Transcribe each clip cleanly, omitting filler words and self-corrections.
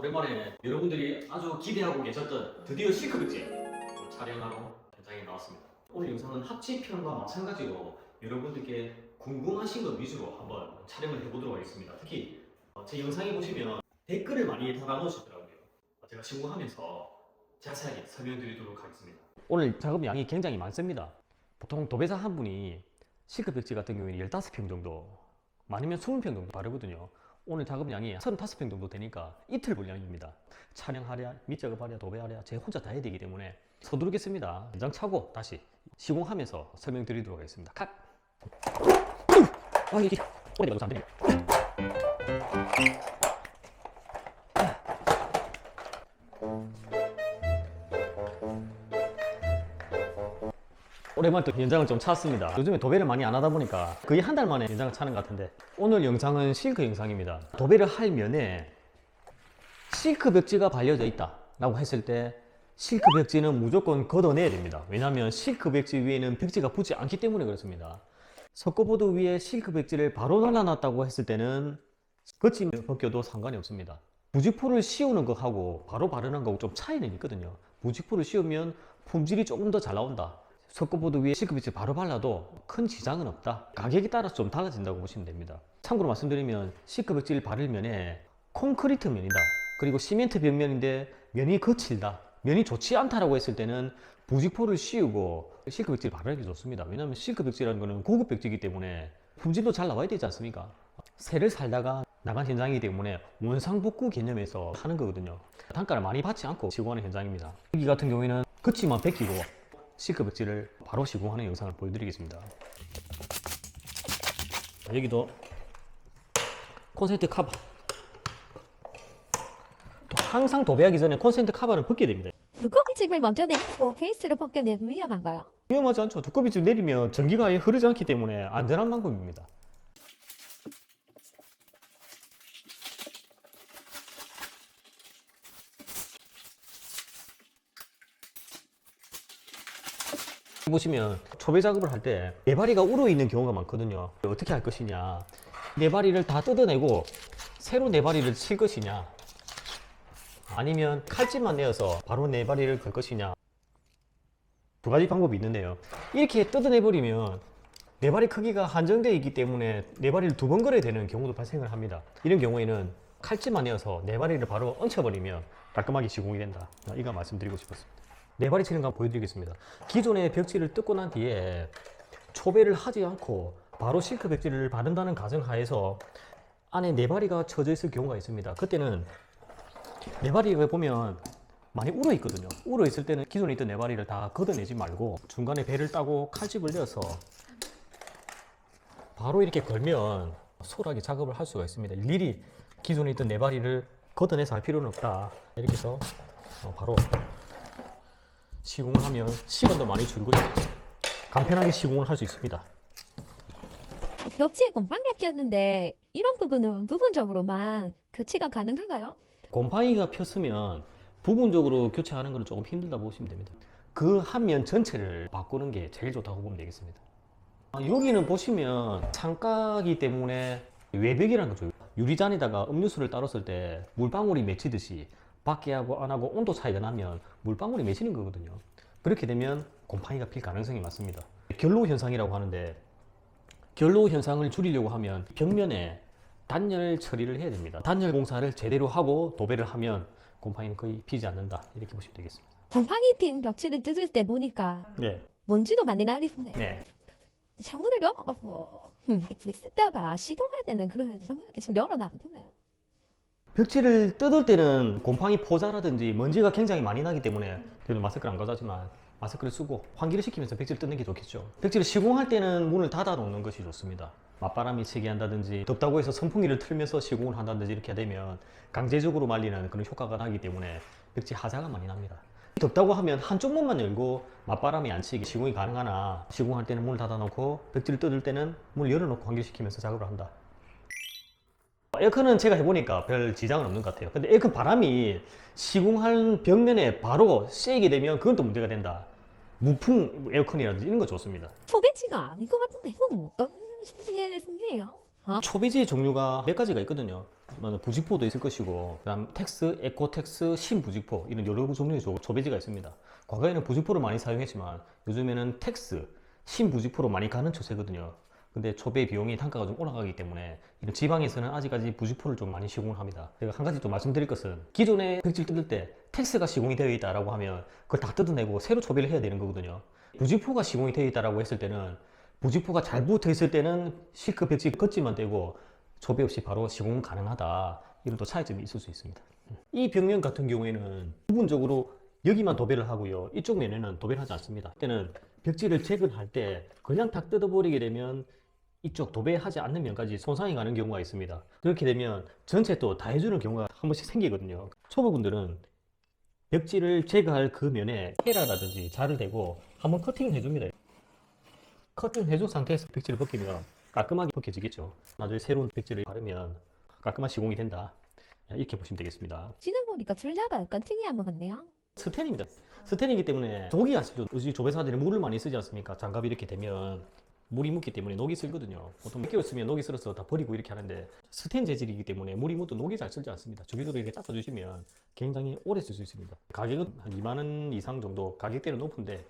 오랜만에 여러분들이 아주 기대하고 계셨던 드디어 싱크백지 촬영하러 현장에 나왔습니다. 오늘 영상은 합치편과 마찬가지로 여러분들께 궁금하신 것 위주로 한번 촬영을 해보도록 하겠습니다. 특히 제 영상에 보시면 댓글을 많이 달아놓으셨더라고요. 제가 시공하면서 자세하게 설명드리도록 하겠습니다. 오늘 작업 양이 굉장히 많습니다. 보통 도배사 한 분이 싱크백지 같은 경우에는 15평 정도, 많으면 20평 정도 바르거든요. 오늘 작업량이 35평 정도 되니까 이틀 분량입니다. 촬영하랴, 밑작업하랴, 도배하랴 제 혼자 다 해야 되기 때문에 서두르겠습니다. 연장 차고 다시 시공하면서 설명드리도록 하겠습니다. 각! 아, 이게 오래 가서 안 되네. 오랜만에 또 연장을 좀 찾았습니다. 요즘에 도배를 많이 안 하다 보니까 거의 한 달 만에 연장을 차는 것 같은데, 오늘 영상은 싱크 영상입니다. 도배를 할 면에 싱크 벽지가 발려져 있다 라고 했을 때 싱크 벽지는 무조건 걷어내야 됩니다. 왜냐하면 싱크 벽지 위에는 벽지가 붙지 않기 때문에 그렇습니다. 석고보드 위에 싱크 벽지를 바로 달라놨다고 했을 때는 겉이 벗겨도 상관이 없습니다. 부직포를 씌우는 것하고 바로 바르는 거하고 좀 차이는 있거든요. 부직포를 씌우면 품질이 조금 더 잘 나온다. 석고보드 위에 싱크백지 바로 발라도 큰 지장은 없다. 가격에 따라서 좀 달라진다고 보시면 됩니다. 참고로 말씀드리면 싱크백지를 바를 면에 콘크리트 면이다, 그리고 시멘트 벽면인데 면이 거칠다, 면이 좋지 않다라고 했을 때는 부직포를 씌우고 싱크백지를 바르는 게 좋습니다. 왜냐하면 싱크백지라는 거는 고급 백지이기 때문에 품질도 잘 나와야 되지 않습니까? 새를 살다가 나간 현장이기 때문에 원상복구 개념에서 하는 거거든요. 단가를 많이 받지 않고 시공하는 현장입니다. 여기 같은 경우에는 겉이만 벗기고 싱크백지를 바로 시공하는 영상을 보여드리겠습니다. 여기도 콘센트 커버, 또 항상 도배하기 전에 콘센트 커버를 벗겨야 됩니다. 두꺼비 칩을 먼저 내리고 케이스를 벗겨내면 위험한가요? 위험하지 않죠. 두꺼비 집 내리면 전기가 아예 흐르지 않기 때문에 안전한 방법입니다. 보시면 초배 작업을 할 때 네바리가 울어 있는 경우가 많거든요. 어떻게 할 것이냐, 네바리를 다 뜯어내고 새로 네바리를 칠 것이냐, 아니면 칼집만 내어서 바로 네바리를 걸 것이냐, 두 가지 방법이 있는데요. 이렇게 뜯어내버리면 네바리 크기가 한정되어 있기 때문에 네바리를 두 번 걸어야 되는 경우도 발생을 합니다. 이런 경우에는 칼집만 내어서 네바리를 바로 얹혀버리면 깔끔하게 시공이 된다. 이거 말씀드리고 싶었습니다. 네바리 치는 거 한번 보여드리겠습니다. 기존의 벽지를 뜯고 난 뒤에 초배를 하지 않고 바로 싱크 벽지를 바른다는 가정하에서 안에 네바리가 쳐져 있을 경우가 있습니다. 그때는 네바리를 보면 많이 울어 있거든요. 울어 있을 때는 기존에 있던 네바리를 다 걷어내지 말고 중간에 배를 따고 칼집을 내어서 바로 이렇게 걸면 소홀하게 작업을 할 수가 있습니다. 일일이 기존에 있던 네바리를 걷어내서 할 필요는 없다. 이렇게 해서 바로 시공을 하면 시간도 많이 줄고 간편하게 시공을 할 수 있습니다. 벽지에 곰팡이가 꼈는데 이런 부분은 부분적으로만 교체가 가능한가요? 곰팡이가 폈으면 부분적으로 교체하는 것은 조금 힘들다 보시면 됩니다. 그 한 면 전체를 바꾸는 게 제일 좋다고 보면 되겠습니다. 여기는 보시면 창가이기 때문에 외벽이라는 거죠. 유리잔에다가 음료수를 따랐을 때 물방울이 맺히듯이 밖에 하고 안 하고 온도 차이가 나면 물방울이 맺히는 거거든요. 그렇게 되면 곰팡이가 필 가능성이 많습니다. 결로 현상이라고 하는데, 결로 현상을 줄이려고 하면 벽면에 단열 처리를 해야 됩니다. 단열 공사를 제대로 하고 도배를 하면 곰팡이는 거의 피지 않는다, 이렇게 보시면 되겠습니다. 곰팡이 핀 벽지를 뜯을 때 보니까 네. 먼지도 많이 날리던데 네. 창문을 열어놓고 쓰다가 시동할 때는 그런 창문을 지금 열어놔두네요. 벽지를 뜯을 때는 곰팡이 포자라든지 먼지가 굉장히 많이 나기 때문에, 그래도 마스크를 안 가져가지만 마스크를 쓰고 환기를 시키면서 벽지를 뜯는 게 좋겠죠. 벽지를 시공할 때는 문을 닫아 놓는 것이 좋습니다. 맞바람이 세게 한다든지 덥다고 해서 선풍기를 틀면서 시공을 한다든지 이렇게 되면 강제적으로 말리는 그런 효과가 나기 때문에 벽지 하자가 많이 납니다. 덥다고 하면 한쪽 문만 열고 맞바람이 안 치게 시공이 가능하나, 시공할 때는 문을 닫아 놓고 벽지를 뜯을 때는 문을 열어놓고 환기시키면서 작업을 한다. 에어컨은 제가 해보니까 별 지장은 없는 것 같아요. 근데 에어컨 바람이 시공한 벽면에 바로 쐬게 되면 그건 또 문제가 된다. 무풍 에어컨이라든지 이런 거 좋습니다. 소배지가 아닌 것 같은데 이건 어떤 신기해요? 초배지의 종류가 몇 가지가 있거든요. 부직포도 있을 것이고, 그다음 텍스, 에코텍스, 신부직포 이런 여러 종류의 초배지가 있습니다. 과거에는 부직포를 많이 사용했지만 요즘에는 텍스, 신부직포로 많이 가는 추세거든요. 근데 초배 비용이 단가가 좀 올라가기 때문에 이런 지방에서는 아직까지 부직포를 좀 많이 시공을 합니다. 제가 한 가지 또 말씀드릴 것은 기존에 벽지를 뜯을 때 텍스가 시공이 되어 있다라고 하면 그걸 다 뜯어내고 새로 초배를 해야 되는 거거든요. 부직포가 시공이 되어 있다라고 했을 때는 부직포가 잘 붙어 있을 때는 실크 벽지 겉지만 떼고 초배 없이 바로 시공 가능하다. 이런 또 차이점이 있을 수 있습니다. 이 벽면 같은 경우에는 부분적으로 여기만 도배를 하고요. 이쪽 면에는 도배를 하지 않습니다. 그때는 벽지를 재건할 때 그냥 탁 뜯어버리게 되면 이쪽 도배하지 않는 면까지 손상이 가는 경우가 있습니다. 그렇게 되면 전체 또 다 해주는 경우가 한 번씩 생기거든요. 초보분들은 벽지를 제거할 그 면에 헤라라든지 자를 대고 한번 커팅을 해줍니다. 커팅을 해준 상태에서 벽지를 벗기면 깔끔하게 벗겨지겠죠. 나중에 새로운 벽지를 바르면 깔끔한 시공이 된다. 이렇게 보시면 되겠습니다. 지금 보니까 줄자가 약간 특이한 것 같네요. 스텐입니다. 스텐이기 때문에 녹이 아시죠? 요즘 조배사들이 물을 많이 쓰지 않습니까? 장갑이 이렇게 되면 물이 묻기 때문에 녹이 쓸거든요. 보통 몇 개월 쓰면 녹이 쓸어서 다 버리고 이렇게 하는데 스텐 재질이기 때문에 물이 묻도 녹이 잘 쓸지 않습니다. 주기적으로 이렇게 닦아주시면 굉장히 오래 쓸 수 있습니다. 가격은 한 2만 원 이상 정도 가격대는 높은데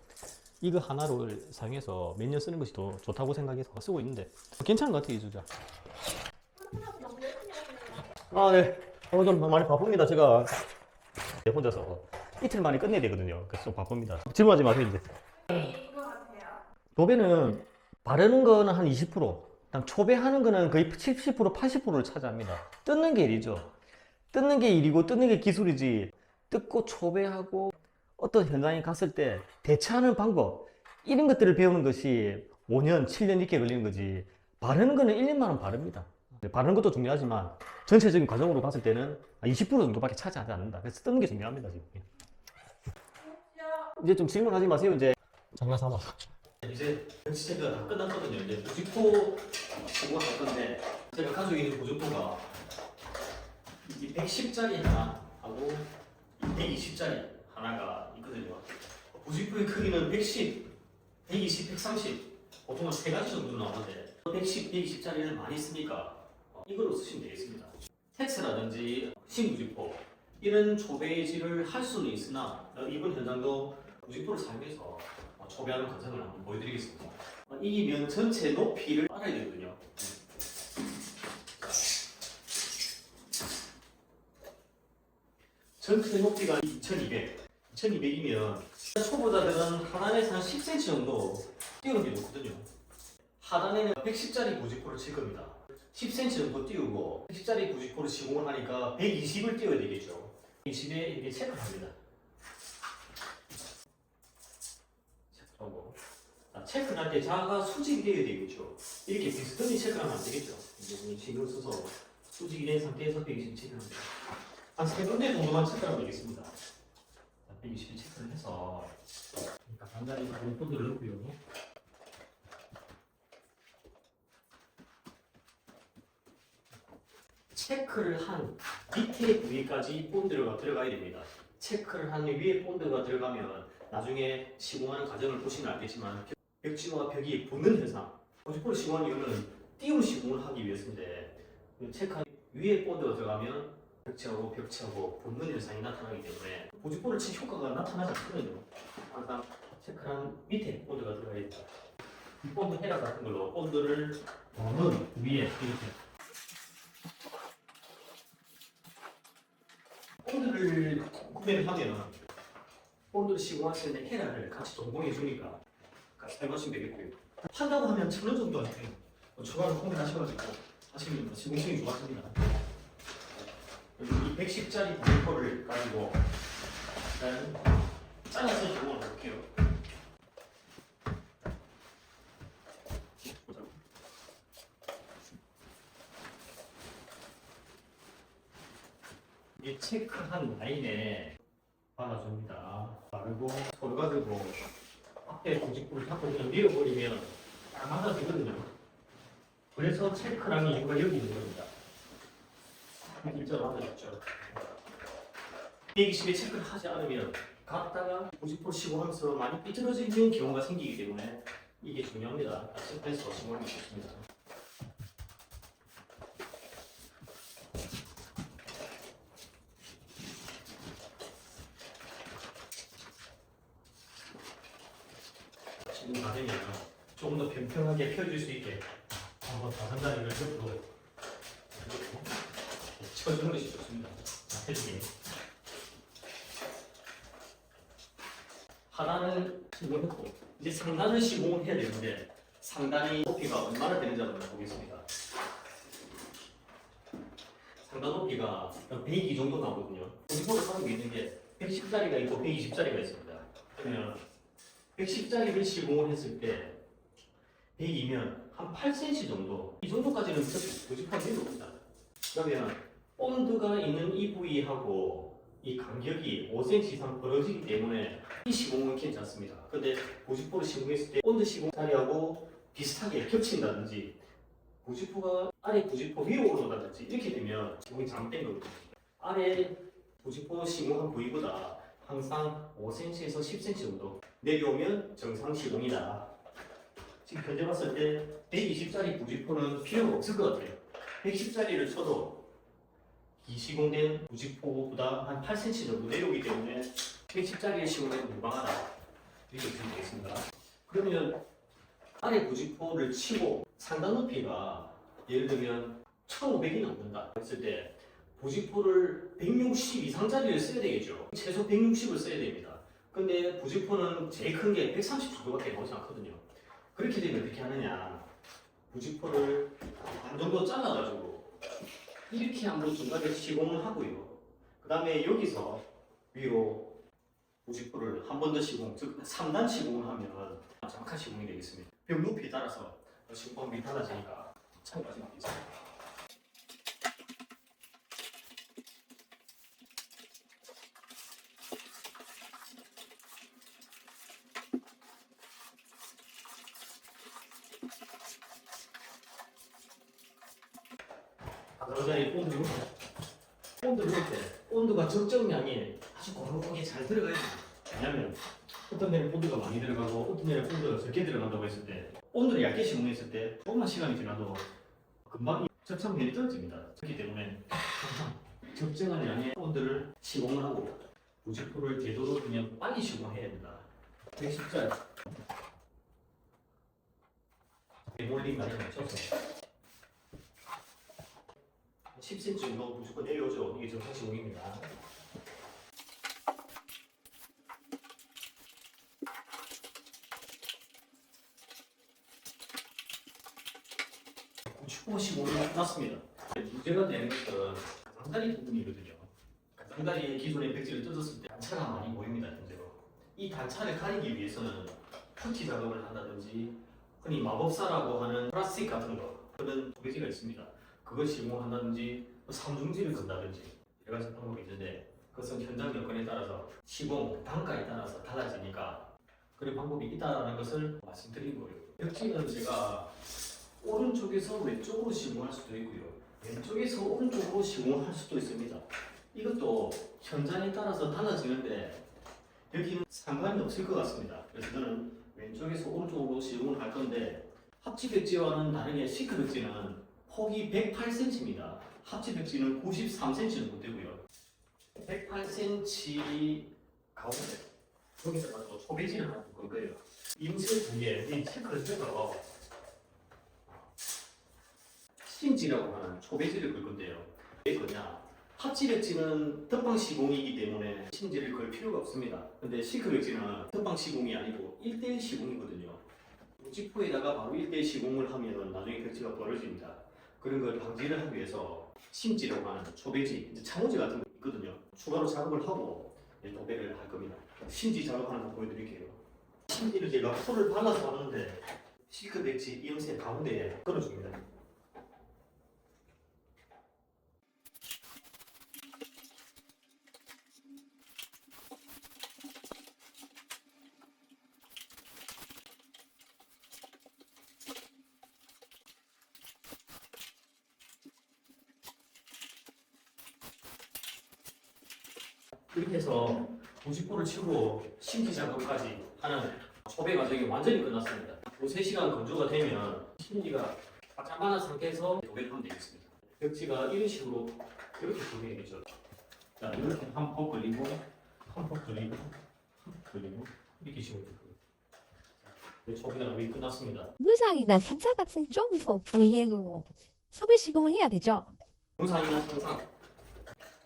이거 하나를 사용해서 몇 년 쓰는 것이 더 좋다고 생각해서 쓰고 있는데 괜찮은 것 같아요, 이 주자. 아, 네. 오늘 좀 많이 바쁩니다. 제가 혼자서 이틀 만에 끝내야 되거든요. 그래서 좀 바쁩니다. 질문하지 마세요, 이제. 도배는 바르는 거는 한 20%, 그다음 초배하는 거는 거의 70%, 80%를 차지합니다. 뜯는 게 일이죠. 뜯는 게 일이고 뜯는 게 기술이지. 뜯고 초배하고 어떤 현장에 갔을 때 대처하는 방법 이런 것들을 배우는 것이 5년, 7년 이렇게 걸리는 거지. 바르는 거는 1, 2만 원 바릅니다. 바르는 것도 중요하지만 전체적인 과정으로 봤을 때는 20% 정도밖에 차지하지 않는다. 그래서 뜯는 게 중요합니다, 지금. 이제 좀 질문하지 마세요. 이제 장난 삼아서. 이제 벽지 체크가 다 끝났거든요. 이제 부직포 시공할 건데 제가 가지고 있는 부직포가 110짜리 하나 하고 120짜리 하나가 있거든요. 부직포의 크기는 110, 120, 130 보통은 세 가지 정도 나오는데 110, 120짜리를 많이 쓰니까 이걸로 쓰시면 되겠습니다. 텍스라든지 신부직포 이런 초배질을 할 수는 있으나 이번 현장도 부직포를 사용해서 초배하는 과정을 한번 보여드리겠습니다. 이 면 전체 높이를 알아야 되거든요. 전체 높이가 2200이면 초보자들은 하단에서 한 10cm 정도 띄우는 게 좋거든요. 하단에는 110짜리 부직포를 칠 겁니다. 10cm 정도 띄우고 110짜리 부직포를 시공을 하니까 120을 띄워야 되겠죠. 120에 이렇게 체크를 합니다. 체크하고 체크를 할 때 자가 수직이 되어야 되겠죠. 이렇게 비스듬히 체크를 하면 안 되겠죠. 이제 신경 써서 수직이 된 상태에서 120 체크를 합니다. 한 3군데 정도만 체크하면 되겠습니다. 120을 체크를 해서 간단히 본드를 넣고요. 체크를 한 밑에 부위까지 본드가 들어가야 됩니다. 체크를 한 위에 본드가 들어가면 나중에 시공하는 과정을 보시면 알겠지만 벽지와 벽이 붙는 현상, 부직포를 시공하는 이유는 띄운 시공을 하기 위해서인데 체크한 위에 본드가 들어가면 벽체하고 붙는 현상이 나타나기 때문에 부직포를 친 효과가 나타나지 않거든요. 항상 체크한 밑에 본드가 들어가야 됩니다. 이 본드 헤라 같은 걸로 본드를 보는 위에 이렇게 본드를 구매를 하면 본드를 시공하실 때 헤라를 같이 동봉해 주니까 사용하시면 되겠고요. 판다고 하면 1,000원 정도 하세요. 추가로 구매하셔가지고 하시면 시공성이 좋아집니다. 이 110짜리 부직포를 가지고 일단 잘라서 시공을 볼게요. 이 체크한 라인에 발라줍니다. 바르고 손 가지고 앞에 부직포를 잡고 그냥 밀어버리면 딱 맞아지거든요. 그래서 체크라는 이유가 여기 있는 겁니다. 일자로 맞아줬죠. 120에 체크를 하지 않으면 갔다가 부직포를 시공하면서 많이 삐뚤어지는 경우가 생기기 때문에 이게 중요합니다. 체크해서 시공하는 게 좋습니다. 시공 다 되면 조금 더 평평하게 펴질 수 있게 한번 다른 다리를 옆으로 쳐주는 것이 좋습니다. 해주기. 하단을 시공했고 이제 상단을 시공을 해야 되는데 상단의 높이가 얼마나 되는지 한번 보겠습니다. 상단 높이가 102 정도 나오거든요. 고지포를 하는 게 있는 게 110짜리가 있고 120짜리가 있습니다. 그러면 110짜리를 시공을 했을 때 100이면 한 8cm 정도, 이 정도까지는 고집할 필요 없다. 그러면 본드가 있는 이 부위하고 이 간격이 5cm 이상 벌어지기 때문에 이 시공은 괜찮습니다. 근데 고집포를 시공했을 때 본드 시공 자리하고 비슷하게 겹친다든지 고지포가 아래 고지포 위로 올라가든지 이렇게 되면 시공이 잘못된 거거든요. 아래 고지포 시공한 부위보다 항상 5cm에서 10cm 정도 내려오면 정상 시공이다. 지금 현재 봤을 때 120짜리 고지포는 필요가 없을 것 같아요. 110짜리를 쳐도 이 시공된 고지포보다 한 8cm 정도 내려오기 때문에 110짜리에 시공해도 무방하다. 이렇게 보시면 되겠습니다. 그러면 아래 고지포를 치고 상단 높이가 예를 들면 1500이 넘는다 했을 때 고지포를 160 이상짜리를 써야 되겠죠. 최소 160을 써야 됩니다. 근데 고지포는 제일 큰 게 130 정도밖에 나오지 않거든요. 그렇게 되면 어떻게 하느냐, 고지포를 반 정도 잘라가지고 이렇게 한번 중간에 시공을 하고요. 그 다음에 여기서 위로 고지포를 한 번 더 시공, 즉 3단 시공을 하면 정확한 시공이 되겠습니다. 벽 높이에 따라서 시공 방법이 달라지니까 참고하시면 되겠습니다. 가장자리 본드 넣을 때 본드가 적정량이 아주 고루고루하게 잘 들어가야 됩니다. 왜냐면 어떤 데는 본드가 많이 들어가고 어떤 데는 본드가 적게 들어간다고 했을 때 본드를 얇게 시공했을 때 조금만 시간이 지나도 금방 접착면이 떨어집니다. 그렇기 때문에 항상 적정한 양의 본드를 시공을 하고 고지포를 되도록이면 빨리 시공해야 됩니다. 110짜리 몰딩 많이 맞춰서 10cm 정도 무조건 내려오죠. 이게 정상 시공입니다. 축구 시공이 끝났습니다. 문제가 되는 것은 가장다리 부분이거든요. 가장다리의 기존의 백지를 뜯었을 때 단차가 많이 보입니다. 현재로. 이 단차를 가리기 위해서는 푸티 작업을 한다든지 흔히 마법사라고 하는 플라스틱 같은 거, 그런 도배지가 있습니다. 그걸 시공한다든지 삼중지를 건다든지 여러 가지 방법이 있는데 그것은 현장 여건에 따라서 시공 단가에 따라서 달라지니까 그런 방법이 있다는 것을 말씀드린 거예요. 벽지는 제가 오른쪽에서 왼쪽으로 시공할 수도 있고요, 왼쪽에서 오른쪽으로 시공할 수도 있습니다. 이것도 현장에 따라서 달라지는데 여기는 상관이 없을 것 같습니다. 그래서 저는 왼쪽에서 오른쪽으로 시공을 할 건데 합지 벽지와는 다르게 시크 벽지는 폭이 108cm입니다. 합지 벽지는 93cm 정도 되고요. 108cm 가운데 여기서 초배지를 하나 볼 거예요. 임실 두 개, 이 체크를 해서 심지라고 하는 초배지를 걸 건데요. 왜 그러냐? 합지 벽지는 덧방 시공이기 때문에 심지를 걸 필요가 없습니다. 근데 시크 벽지는 덧방 시공이 아니고 1대1 시공이거든요. 고지포에다가 바로 1대1 시공을 하면 나중에 벽지가 벌어집니다. 그런 걸 방지를 하기 위해서 심지라고 하는 초배지, 이제 창호지 같은 거 있거든요. 추가로 작업을 하고 도배를 할 겁니다. 심지 작업하는 거 보여드릴게요. 심지를 제가 풀을 발라서 하는데 시크 벽지 이음새 가운데에 걸어줍니다. 이렇게 해서 고지포를 치고 심지 작업까지 하는 초배 과정이 완전히 끝났습니다. 3시간 건조가 되면 심지가 바짝만한 상태에서 도배를 하면 되겠습니다. 벽지가 이런 식으로 이렇게 도배되겠죠. 자, 이렇게 한 폭 걸리고 한 폭 걸리고 한 폭 걸리고 이렇게 식으로 될 거예요. 초기가 거의 끝났습니다. 무상이나 상사 같은 좀 부위에도 소비 시공을 해야 되죠. 영상이나 항상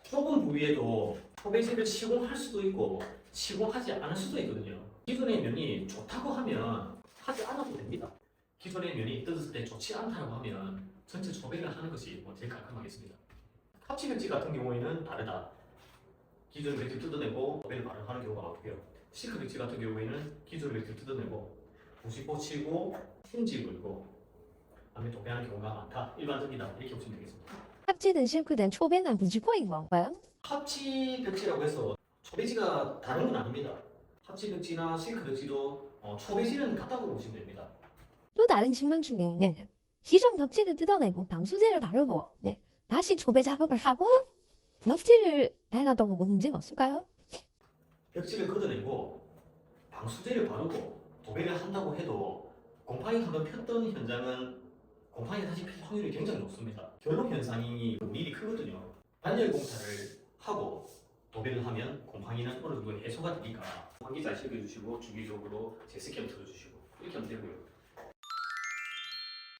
좁은 부위에도 초배지를 시공할 수도 있고 시공하지 않을 수도 있거든요. 기존의 면이 좋다고 하면 하지 않아도 됩니다. 기존의 면이 뜯었을 때 좋지 않다고 하면 전체 초배를 하는 것이 제일 깔끔하겠습니다. 합치 벽지 같은 경우에는 다르다. 기존 벽지 뜯어내고 초배를 바로 하는 경우가 많고요. 실크 벽지 같은 경우에는 기존 벽지 뜯어내고 90보 치고 힌지 걸고 다음에 도배하는 경우가 많다. 일반적이다. 이렇게 보시면 되겠습니다. 합치든 실크든 초배는 무조건인 건가요? 합치 벽지라고 해서 초배지가 다른 건 아닙니다. 합치 벽지나 실크 벽지도 초배지는 같다고 보시면 됩니다. 또 다른 측면 중에 기존 벽지를 뜯어내고 방수제를 바르고 다시 초배 작업을 하고 벽지를 해놔도 뭐 문제가 없을까요? 벽지를 걷어내고 방수제를 바르고 도배를 한다고 해도 곰팡이 한번 폈던 현장은 곰팡이가 다시 필 확률이 굉장히 높습니다. 결로 현상이 미리 크거든요. 단열 공사를 하고 도배를 하면 곰팡이는 어느 정도 해소가 되니까 환기 잘 시켜주시고 주기적으로 제습기를 틀어주시고 이렇게 하면 되고요.